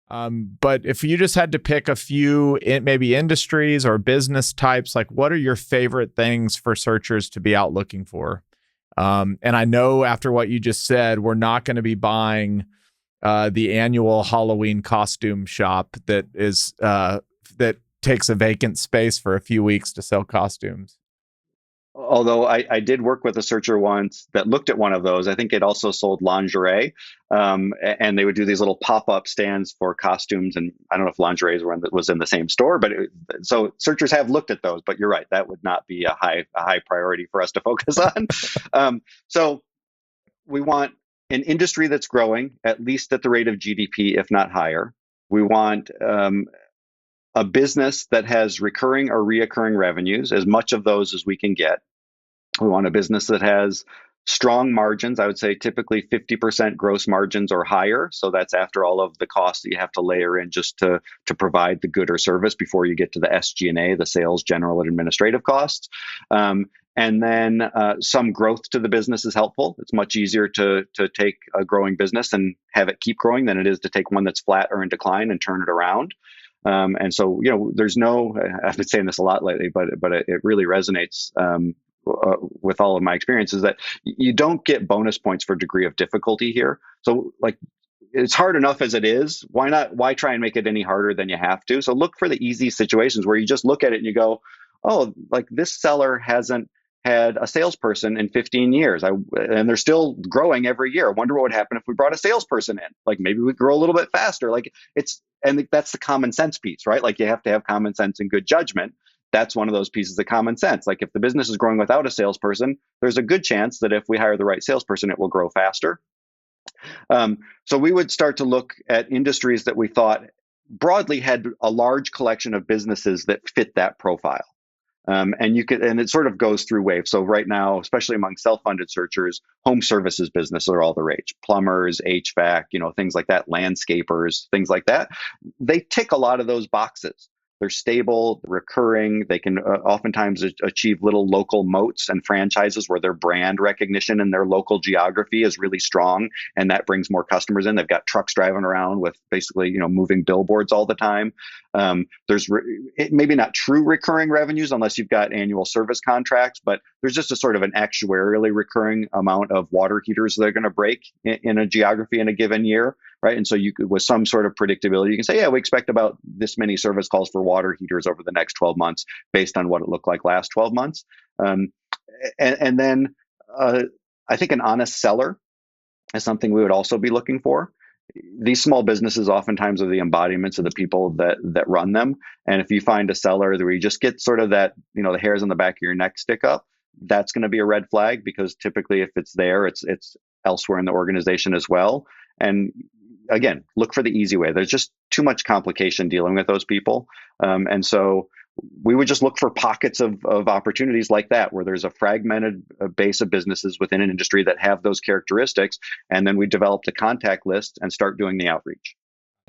But if you just had to pick a few, maybe industries or business types, like what are your favorite things for searchers to be out looking for? And I know after what you just said, we're not going to be buying the annual Halloween costume shop that takes a vacant space for a few weeks to sell costumes. Although I did work with a searcher once that looked at one of those. I think it also sold lingerie, and they would do these little pop-up stands for costumes. And I don't know if lingerie was in the same store, but so searchers have looked at those. But you're right, that would not be a high priority for us to focus on. So we want an industry that's growing at least at the rate of GDP, if not higher. We want a business that has recurring or reoccurring revenues, as much of those as we can get. We want a business that has strong margins. I would say typically 50% gross margins or higher. So that's after all of the costs that you have to layer in just to provide the good or service before you get to the SG&A, the sales, general, and administrative costs. And then some growth to the business is helpful. It's much easier to take a growing business and have it keep growing than it is to take one that's flat or in decline and turn it around. And so, there's no, I've been saying this a lot lately, but it really resonates with all of my experiences, that you don't get bonus points for degree of difficulty here. So like, it's hard enough as it is. Why try and make it any harder than you have to? So look for the easy situations where you just look at it and you go, oh, like this seller hasn't had a salesperson in 15 years. And they're still growing every year. I wonder what would happen if we brought a salesperson in. Like maybe we grow a little bit faster. And that's the common sense piece, right? Like you have to have common sense and good judgment. That's one of those pieces of common sense. Like if the business is growing without a salesperson, there's a good chance that if we hire the right salesperson, it will grow faster. So we would start to look at industries that we thought broadly had a large collection of businesses that fit that profile. And it sort of goes through waves. So right now, especially among self-funded searchers, home services businesses are all the rage. Plumbers, HVAC, things like that, landscapers, things like that. They tick a lot of those boxes. They're stable, recurring. They can oftentimes achieve little local moats and franchises where their brand recognition and their local geography is really strong, and that brings more customers in. They've got trucks driving around with basically, moving billboards all the time. There's maybe not true recurring revenues unless you've got annual service contracts, but there's just a sort of an actuarially recurring amount of water heaters that are going to break in a geography in a given year. Right. And so you could, with some sort of predictability, you can say, yeah, we expect about this many service calls for water heaters over the next 12 months based on what it looked like last 12 months. And then I think an honest seller is something we would also be looking for. These small businesses oftentimes are the embodiments of the people that run them. And if you find a seller where you just get sort of that, the hairs on the back of your neck stick up, that's going to be a red flag, because typically if it's there, it's elsewhere in the organization as well. And again, look for the easy way. There's just too much complication dealing with those people. And so we would just look for pockets of opportunities like that, where there's a fragmented base of businesses within an industry that have those characteristics. And then we develop the contact list and start doing the outreach.